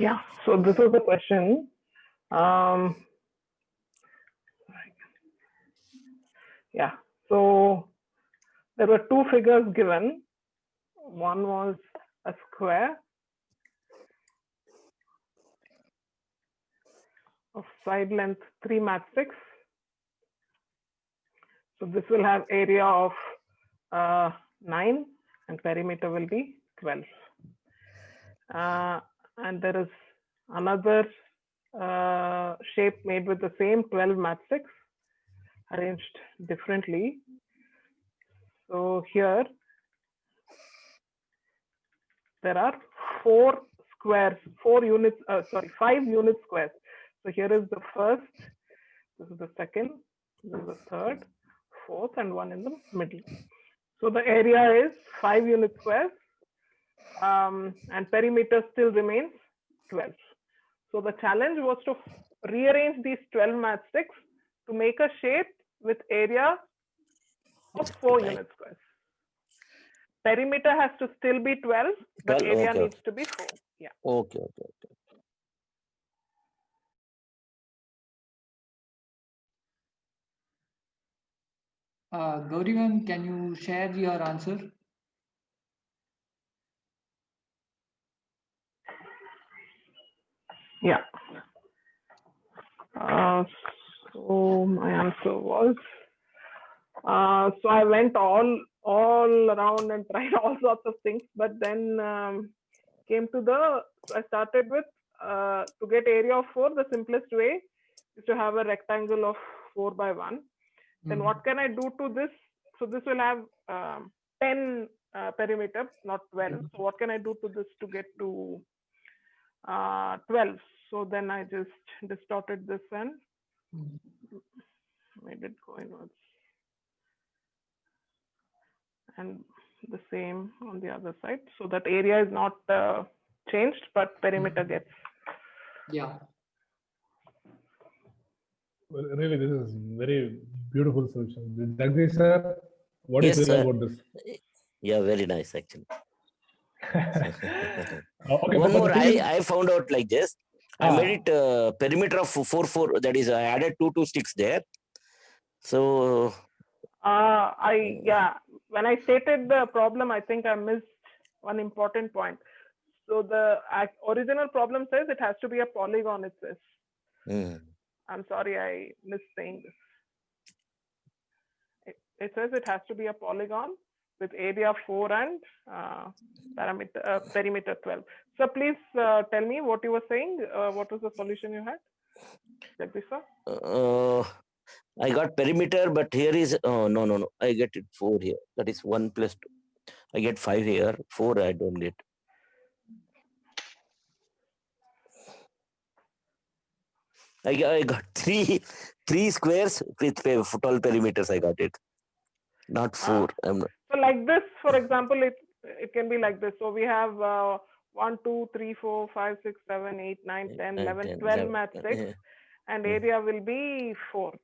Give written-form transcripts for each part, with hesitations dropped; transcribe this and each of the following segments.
Yeah, so this is the question. Um, yeah, so there were two figures given. One was a square of side length 3 mat 6. So this will have area of 9 and perimeter will be 12. And there is another shape made with the same 12 mat 6 arranged differently. So here there are 4 squares, 4 units, 5 unit squares. So here is the first, this is the second, this is the third, fourth, and one in the middle. So the area is 5 unit squares, and perimeter still remains 12. So the challenge was to rearrange these 12 matchsticks to make a shape with area of 4 unit squares. Perimeter has to still be 12, but area needs to be 4. Yeah. Okay. Gaurivan, can you share your answer? Yeah. So my answer was, so I went all around and tried all sorts of things, but then came to I started with, to get area of 4, the simplest way is to have a rectangle of 4 by 1. Then what can I do to this? So this will have 10 perimeter, not 12. So what can I do to this to get to 12? So then I just distorted this and made it go inwards. And the same on the other side. So that area is not changed, but perimeter gets. Yeah. Well, really, this is very beautiful solution. Jagdish sir, what do you feel about this? Yeah, very nice actually. Okay, one more, I found out like this. I made it perimeter of 4. That is, I added 2 sticks there. So when I stated the problem, I think I missed one important point. So the original problem says it has to be a polygon, it says. I'm sorry, I missed saying this. It says it has to be a polygon with area 4 and perimeter 12. So please tell me what you were saying. What was the solution you had? Jagdish sir? I got perimeter, but here is no. I get it 4 here. That is 1 plus 2. I get 5 here. 4 I don't get. I got three squares with 12 perimeters. I got it, not 4. So like this, for example, it can be like this. So we have 1, 2, 3, 4, 5, 6, 7, 8, 9, 10, 11, 12 matchsticks, and area will be 4.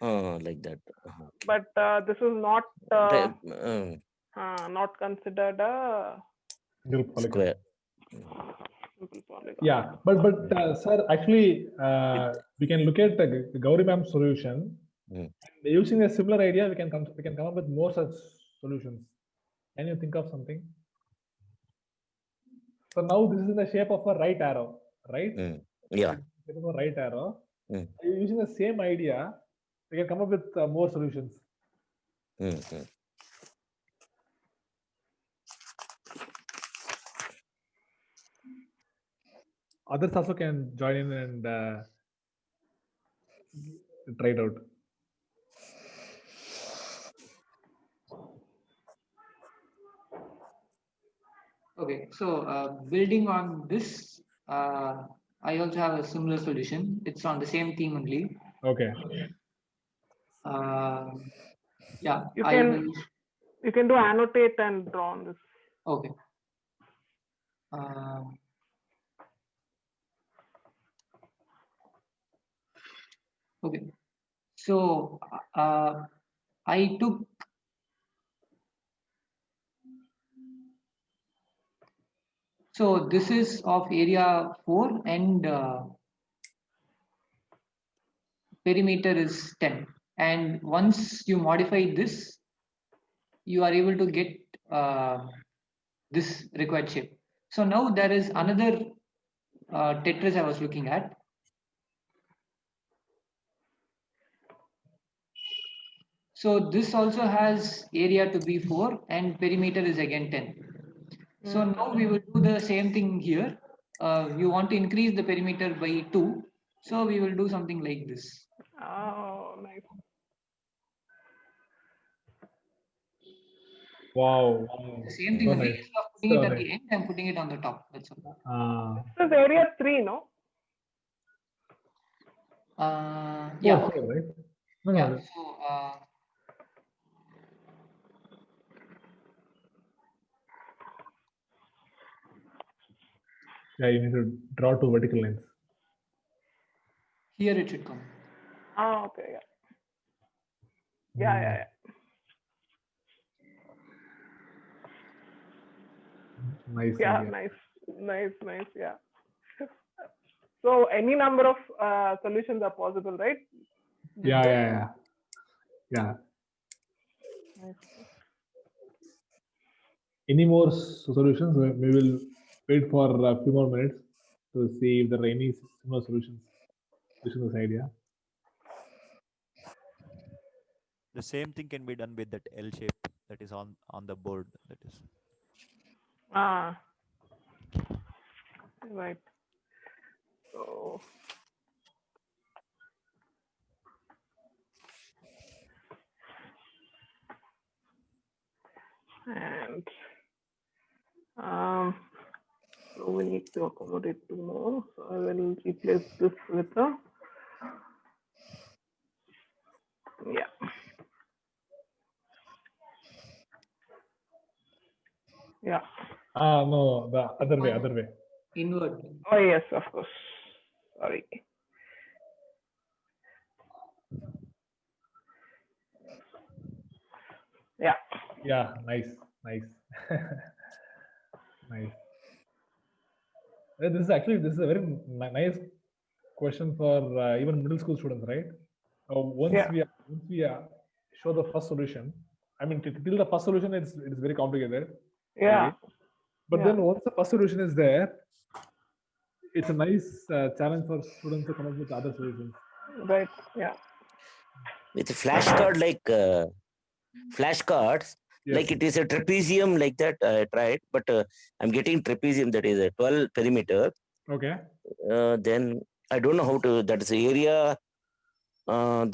Like that. But this is not not considered a square. Yeah, but sir, actually, we can look at the Gauri ma'am solution. Using a similar idea, we can come up with more such solutions. Can you think of something? So now this is in the shape of a right arrow, right? Yeah. Shape of a right arrow. Using the same idea, we can come up with more solutions. Others also can join in and try it out. Okay, so building on this, I also have a similar solution. It's on the same theme only. Okay. Yeah. You can do annotate and draw on this. Okay. Okay. So I took So this is of area 4 and perimeter is 10. And once you modify this, you are able to get this required shape. So now there is another Tetris I was looking at. So this also has area to be 4 and perimeter is again 10. So now we will do the same thing here. You want to increase the perimeter by 2. So we will do something like this. Oh, nice. Wow. The same thing So only. nice. Instead of putting it at the end, I'm putting it on the top. That's all. This is area 3, no? Yeah. Four, right? No, Yeah. no. So Yeah, you need to draw two vertical lines. here it should come. Ah, okay, yeah. Yeah. Nice Yeah, idea. nice, yeah. So any number of solutions are possible, right? Yeah. Nice. Any more solutions? We will wait for a few more minutes to see if there are any similar solutions using this idea. The same thing can be done with that L shape that is on the board. That is. Ah, right. So and so we need to accommodate 2 more. So I will replace this with a yeah. No, the other way. Inward. Oh yes, of course. Sorry. Yeah. Yeah, nice. Nice. This is a very nice question for even middle school students, right? Once Yeah. we show the first solution, I mean, till the first solution, it's very complicated. Yeah. Right? But then once the first solution is there, it's a nice challenge for students to come up with other solutions. Right. Yeah. With flashcard flashcards, Yes. like it is a trapezium like that. I tried, but I'm getting trapezium that is a 12 perimeter. Okay. Then I don't know how to. That is the area.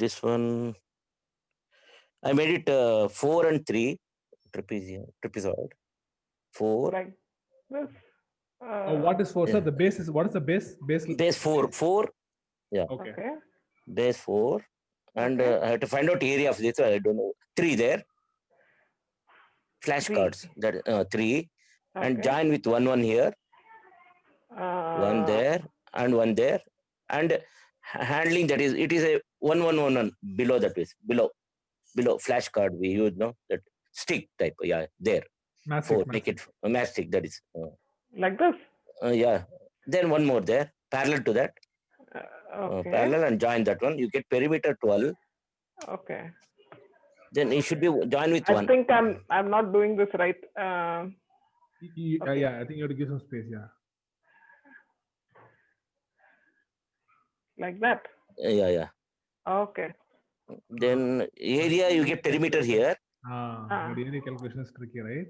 This one I made it 4 and 3 trapezoid. 4. Like this. What is 4, sir? The base is what is the base? Base 4. Yeah. Okay. Base 4. And Okay. I have to find out area of this. I don't know. 3 there. Flashcards. That 3. And join with one here. One there and one there. And handling that is, it is a 1 below that is. Below flashcard we use, no? That stick type. Yeah, there. Mastic. Make it a mastic, that is. Like this? Yeah. Then one more there. Parallel to that. Okay. Parallel and join that one. You get perimeter 12. Okay. Then it should be joined with I 1. think I'm not doing this right. Okay. Yeah, I think you have to give some space. Yeah. Like that. Yeah. Okay. Then area you get perimeter here. But area calculation is tricky, right?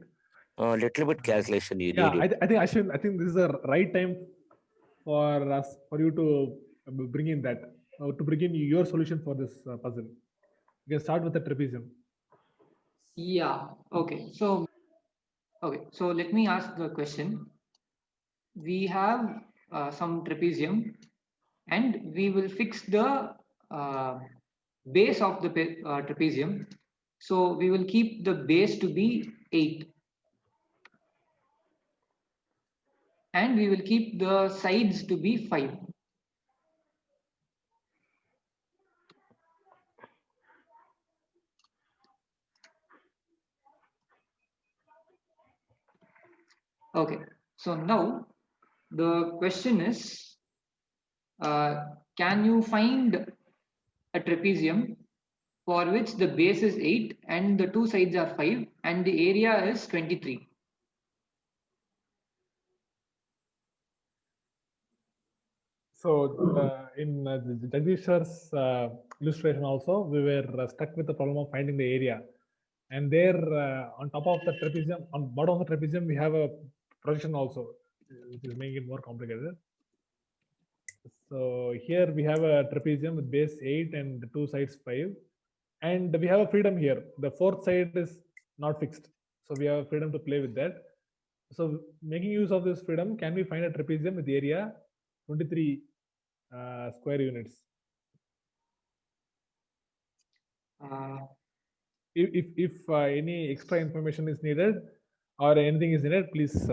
Little bit calculation you Yeah, need. I think this is the right time for you to bring in that, to bring in your solution for this puzzle. You can start with the trapezium. Yeah. Okay. So let me ask the question. We have some trapezium, and we will fix the base of the trapezium. So we will keep the base to be 8. And we will keep the sides to be 5. Okay. So now the question is, can you find a trapezium for which the base is 8 and the two sides are 5 and the area is 23? So in Jagdish sir's illustration also, we were stuck with the problem of finding the area. And there on top of the trapezium, on bottom of the trapezium, we have a projection also, which is making it more complicated. So here we have a trapezium with base 8 and the two sides 5. And we have a freedom here. The fourth side is not fixed. So we have freedom to play with that. So making use of this freedom, can we find a trapezium with area 23 square units? If any extra information is needed or anything is needed, please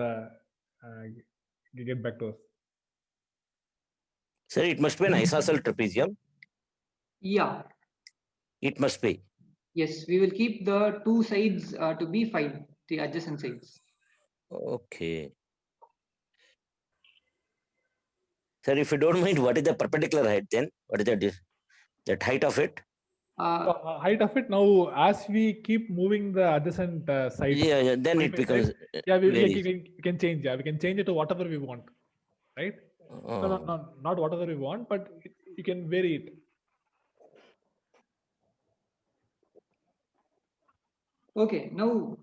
get back to us. Sir, it must be an isosceles trapezium. Yeah. It must be. Yes, we will keep the two sides to be 5, the adjacent sides. Okay. Sir, if you don't mind, what is the perpendicular height then? What is that height of it? Height of it now, as we keep moving the adjacent sides. Yeah, then it becomes. Yeah, we can change. Yeah, we can change it to whatever we want, right? No, not whatever we want, but you can vary it. Okay, now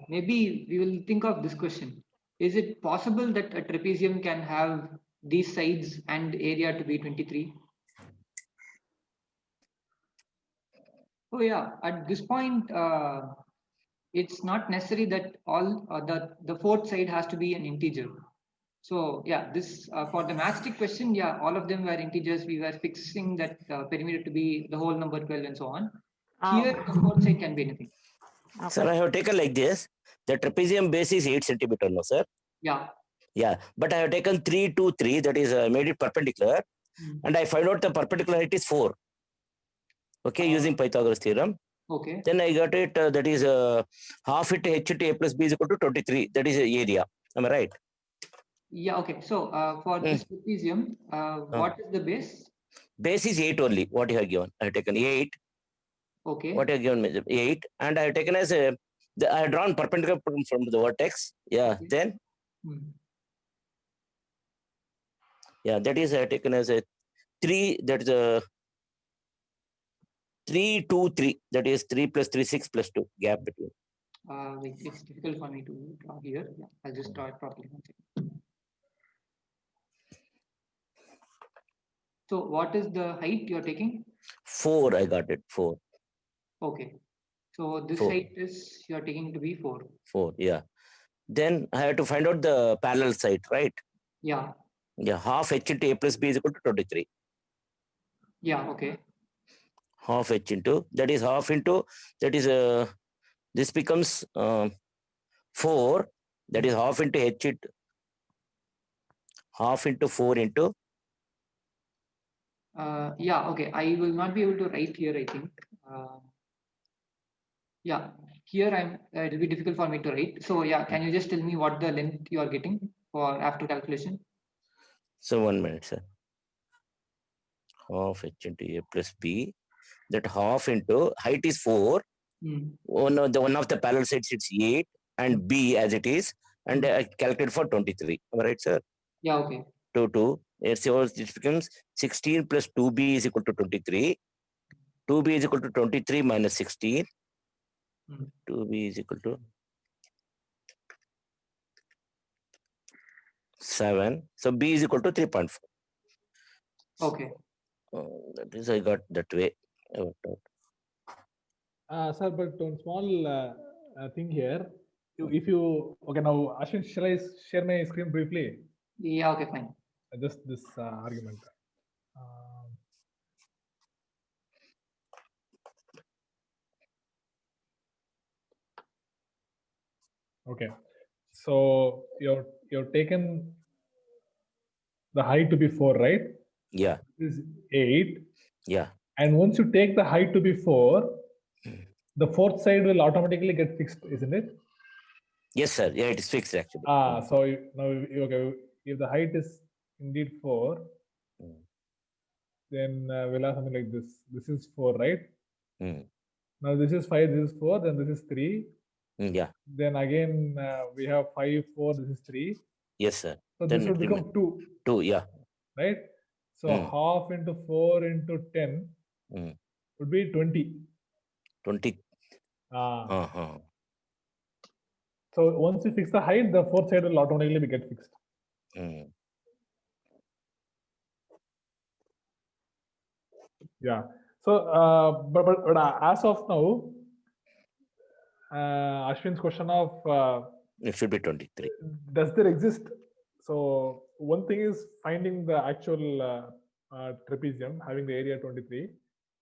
maybe we will think of this question. Is it possible that a trapezium can have these sides and area to be 23? Oh yeah, at this point, it's not necessary that all the fourth side has to be an integer. So yeah, this for the matchstick question, yeah, all of them were integers. We were fixing that perimeter to be the whole number 12 and so on. Here, the fourth side can be anything. Okay. Sir, I have taken like this. The trapezium base is 8 centimeter, no, sir? Yeah. Yeah, but I have taken 3, 2, 3, that is made it perpendicular. And I find out the perpendicular height is 4. Okay, using Pythagoras theorem. Okay. Then I got it, that is half into h into a plus b is equal to 23. That is area. Am I right? Yeah, okay. So for this trapezium, what is the base? Base is 8 only, what you have given. I have taken 8. Okay. What you have given 8. And I have taken as I have drawn perpendicular from the vertex. Yeah, okay. Then. Yeah, that is I have taken as a 3, that is a 3, 2, 3. That is 3 plus 3, 6 plus 2. Gap between. Wait, it's difficult for me to draw here. Yeah, I'll just draw it properly. So what is the height you're taking? 4, I got it. 4. Okay. So this height is you're taking to be 4. 4, yeah. Then I have to find out the parallel side, right? Yeah. Yeah, half h into a plus b is equal to 23. Yeah, okay. Half h into, that is half into, that is, this becomes 4, that is half into h into, half into 4 into. Yeah, okay. I will not be able to write here, I think. Yeah, here it will be difficult for me to write. So yeah, can you just tell me what the length you are getting for after calculation? So 1 minute, sir. Half h into a plus b. That half into height is 4. One of the parallel sides it's 8 and b as it is, and I calculate for 23. Am I right, sir? Yeah, okay. 2. It becomes 16 plus 2b is equal to 23. 2b is equal to 23 minus 16. 2b is equal to 7. So b is equal to 3.4. Okay. That is, I got that way. Sir, but one small thing here. If you, okay, now Ashwin, shall I share my screen briefly? Yeah, okay, fine. Just this argument. Okay, so you're taken the height to be 4, right? Yeah. This is 8. Yeah. And once you take the height to be 4, the fourth side will automatically get fixed, isn't it? Yes, sir. Yeah, it is fixed actually. So now, okay, if the height is indeed 4, Mm. then we'll have something like this. This is 4, right? Mm. Now this is 5, this is 4, then this is 3. Yeah. Then again, we have 5, 4, this is 3. Yes, sir. So Then this it will become 2. 2. Yeah. Right? So half into 4 into 10 would be 20. 20. So once you fix the height, the fourth side will automatically get fixed. Yeah. So, but as of now, Ashwin's question of it should be 23. Does there exist? So one thing is finding the actual trapezium having the area 23.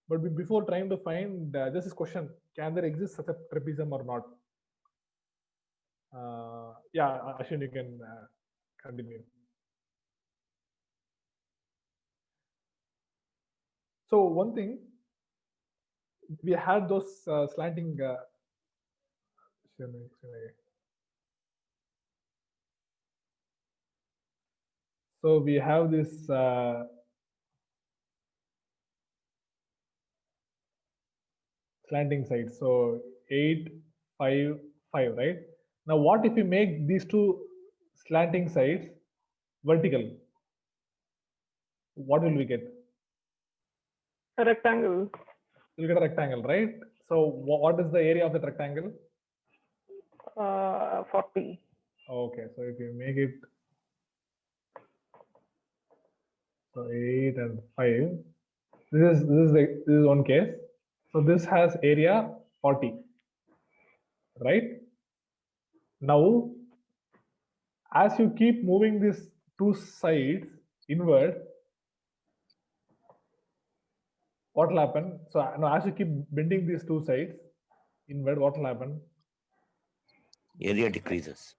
But before trying to find just this question, can there exist such a trapezium or not? Yeah, Ashwin, you can continue. So one thing, we had those slanting. So we have this slanting side. So 8, 5, 5, right? Now, what if we make these two slanting sides vertical? What will we get? A rectangle. We'll get a rectangle, right? So what is the area of the rectangle? 40. Okay, so if you make it so 8 and 5, this is one case. So this has area 40, right? Now, as you keep moving these two sides inward, what will happen? So now, as you keep bending these two sides inward, what will happen? Area decreases.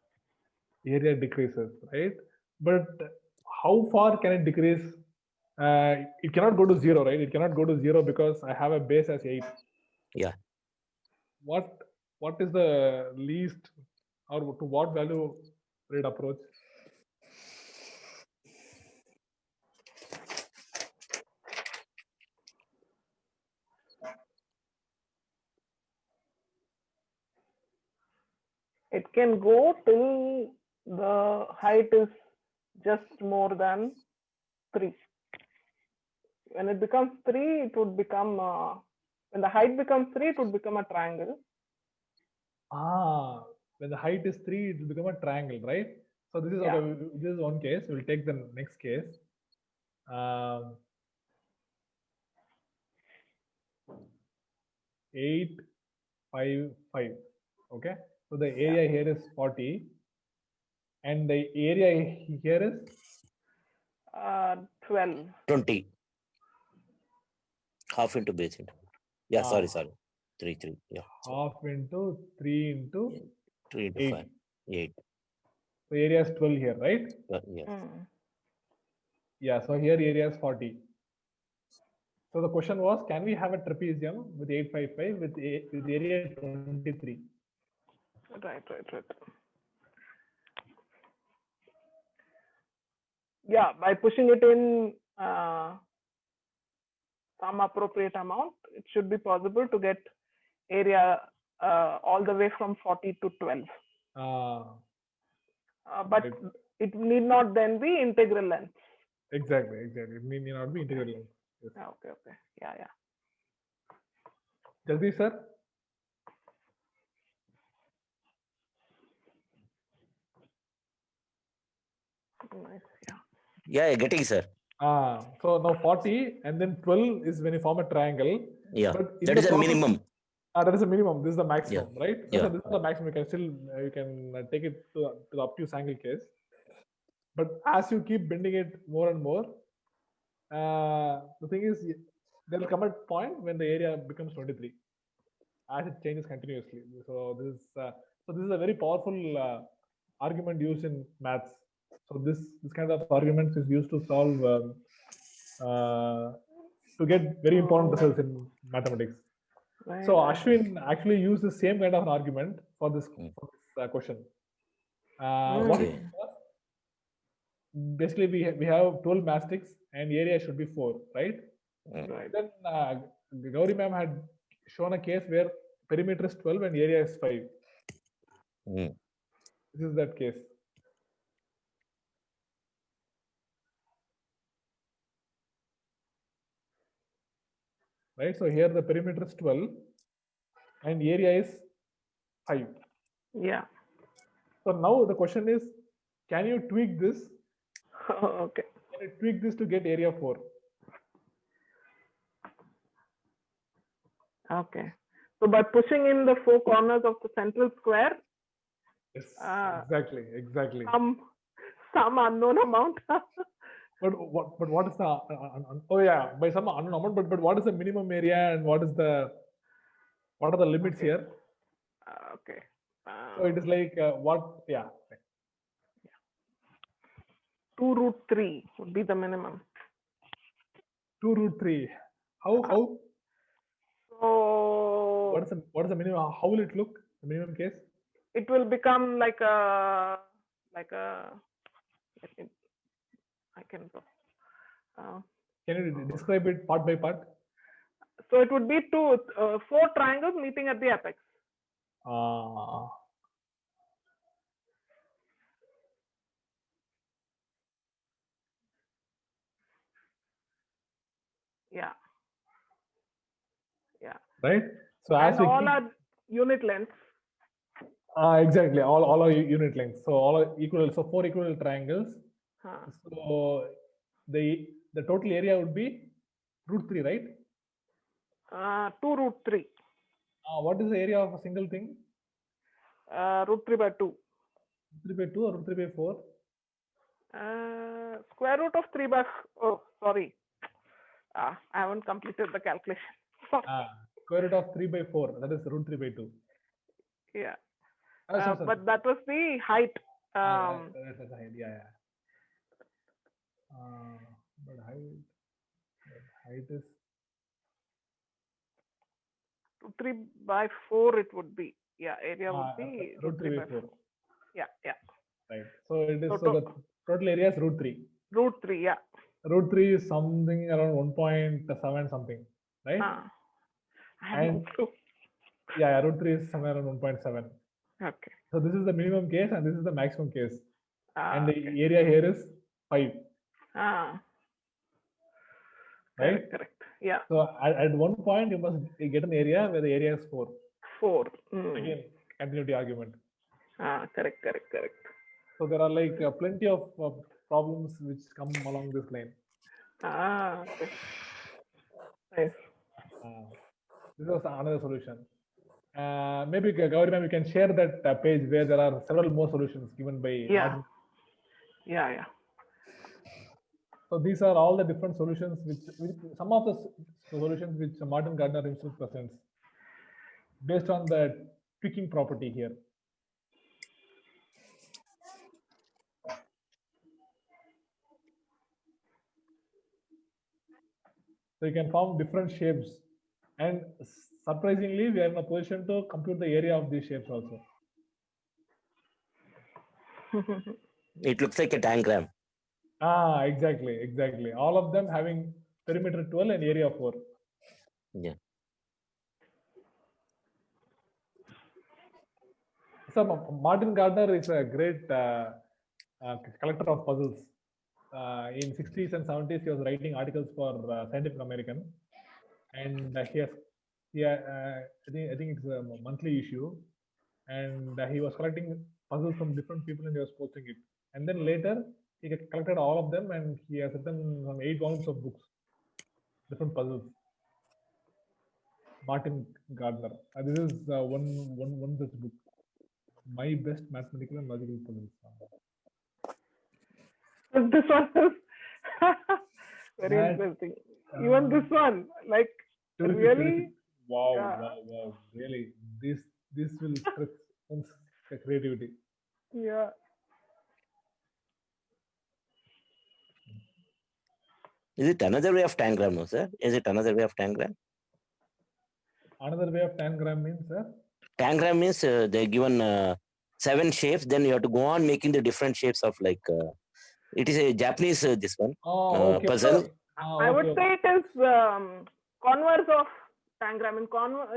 Area decreases, right? But how far can it decrease? It cannot go to 0, right? It cannot go to 0 because I have a base as 8. Yeah. What is the least, or to what value will it approach? It can go till the height is just more than 3. When it becomes 3, it would become, when the height becomes 3, it would become a triangle. When the height is 3, it will become a triangle, right? So this is okay. This is one case. We'll take the next case. 8, 5, 5. Okay. So the area here is 40, and the area here is 12. 20. Half into base into. Yeah, sorry. 3. Yeah. Half into 3 into 3 into 8. 5. 8. So area is 12 here, right? Yeah. Yeah, so here area is 40. So the question was, can we have a trapezium with 855 with area 23? Right. Yeah, by pushing it in some appropriate amount, it should be possible to get area all the way from 40 to 12. But it need not then be integral length. Exactly. It need not be integral length. Yes. Okay. Yeah. Jagdish sir? Nice. Yeah, getting, sir. So now 40 and then 12 is when you form a triangle. Yeah, that is a minimum. That is a minimum. This is the maximum, right? So yeah. This is the maximum. You can take it to the obtuse angle case. But as you keep bending it more and more, the thing is, there will come a point when the area becomes 23, as it changes continuously. So this is a very powerful argument used in maths. So this kind of arguments is used to solve to get very important results in mathematics. So Ashwin actually used the same kind of an argument for this question. What Okay. basically we have 12 mastics and area should be 4, right? Right. Then Gauri ma'am had shown a case where perimeter is 12 and area is 5. Mm. This is that case. Right, so here the perimeter is 12 and area is 5. Yeah. So now the question is, can you tweak this? Okay. Can you tweak this to get area 4? Okay. So by pushing in the 4 corners of the central square, Yes, exactly. exactly. Some unknown amount. But what is the oh yeah, by some unknown amount, but what is the minimum area and what are the limits Okay. here? Okay. So it is like what? Yeah. 2 root 3 would be the minimum. 2 root 3. How? So What is the minimum? How will it look? The minimum case? it will become like a I can go. Can you describe it part by part? So it would be 4 triangles meeting at the apex. Yeah. Yeah. Right. So And as we all are unit lengths. exactly, all are unit lengths. So all are equal. So 4 equal triangles. So the total area would be root 3, right? 2 root 3. What is the area of a single thing? Root 3 by 2. 3 by 2 or root 3 by 4? Square root of 3 by, oh, sorry. I haven't completed the calculation. Square root of 3 by 4, that is root 3 by 2. Yeah. Sorry. But that was the height. That's the height, yeah. But height is 3 by 4 it would be. Yeah, area would be root 3 by 4. Yeah. Right. So it is so the total area is root 3. Root 3, yeah. Root 3 is something around 1.7 something, right? I have no clue. Yeah, root 3 is somewhere around 1.7. Okay. So this is the minimum case and this is the maximum case. And the Okay. area here is 5. Right? Correct. Yeah. So at one point you must get an area where the area is 4. 4. Again, continuity argument. Correct. So there are like plenty of problems which come along this line. Okay. Nice. This was another solution. Maybe Gauri ma'am, you can share that page where there are several more solutions given by Yeah. So these are all the different solutions which some of the solutions which Martin Gardner himself presents based on the tweaking property here. So you can form different shapes, and surprisingly we are in a position to compute the area of these shapes also. It looks like a diagram. Exactly. All of them having perimeter 12 and area 4. Yeah. So Martin Gardner is a great collector of puzzles. In 60s and 70s, he was writing articles for Scientific American, and I think it's a monthly issue, and he was collecting puzzles from different people and he was posting it. And then later he collected all of them and he has written some 8 volumes of books, different puzzles. Martin Gardner. This is one such book. My best mathematical and logical puzzles. This one is very interesting. Even this one, like really. Wow! Really, this will stretch one's creativity. Yeah. Is it another way of tangram, no, sir? Is it another way of tangram? Another way of tangram means, sir? Tangram means they're given 7 shapes. Then you have to go on making the different shapes of like. It is a Japanese this one Oh, okay. puzzle. I would say it is converse of Tangram.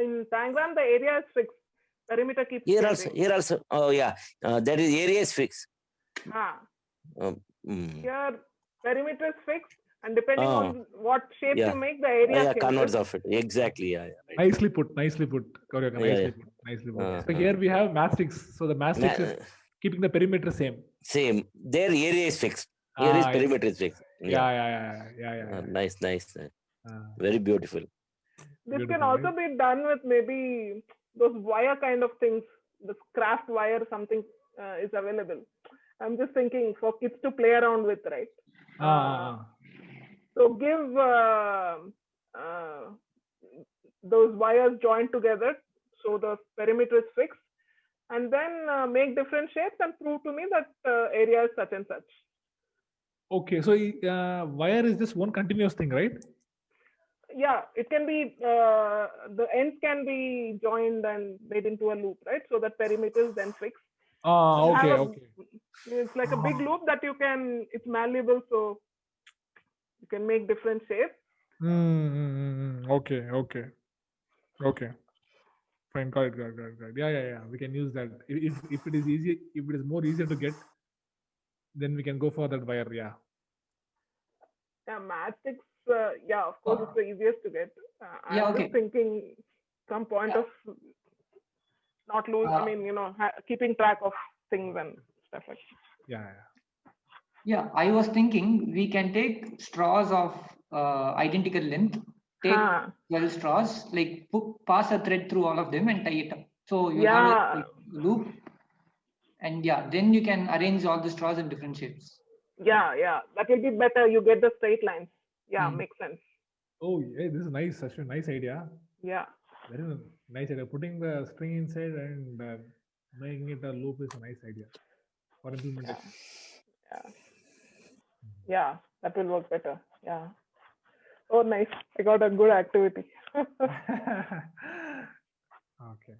In Tangram, the area is fixed. Perimeter keeps changing. Here also. Oh yeah, there is area is fixed. Here, perimeter is fixed, and depending on what shape you make, the area changes. Converts of it. Exactly. Yeah. Right. Nicely put. Nicely put. Nicely put. So here we have mastics. So the mastics is keeping the perimeter same. Same. Their area is fixed. Here is perimeter is fixed. Yeah. Nice. Very beautiful. This can also be done with maybe those wire kind of things. This craft wire, something is available. I'm just thinking for kids to play around with, right? So give those wires joined together so the perimeter is fixed, and then make different shapes and prove to me that area is such and such. Okay, so wire is just one continuous thing, right? Yeah, it can be, the ends can be joined and made into a loop, right? So that perimeter is then fixed. Okay. It's like a big loop that you can, it's malleable, so you can make different shapes. Okay. Fine, got it. Yeah. We can use that. If it is easy, if it is more easier to get, then we can go for that wire, yeah. Yeah, mastics, of course, it's the easiest to get. I'm just thinking some point of not lose, keeping track of things and stuff like that. Yeah, I was thinking we can take straws of identical length, take 12 straws, like pass a thread through all of them and tie it up. So you have a loop, and then you can arrange all the straws in different shapes. Yeah, that will be better. You get the straight lines. Yeah, makes sense. Oh, yeah, this is nice. Such a nice idea. Yeah. Very nice idea. Putting the string inside and making it a loop is a nice idea for implementation. Yeah, that will work better. Yeah. Oh, nice. I got a good activity. Okay.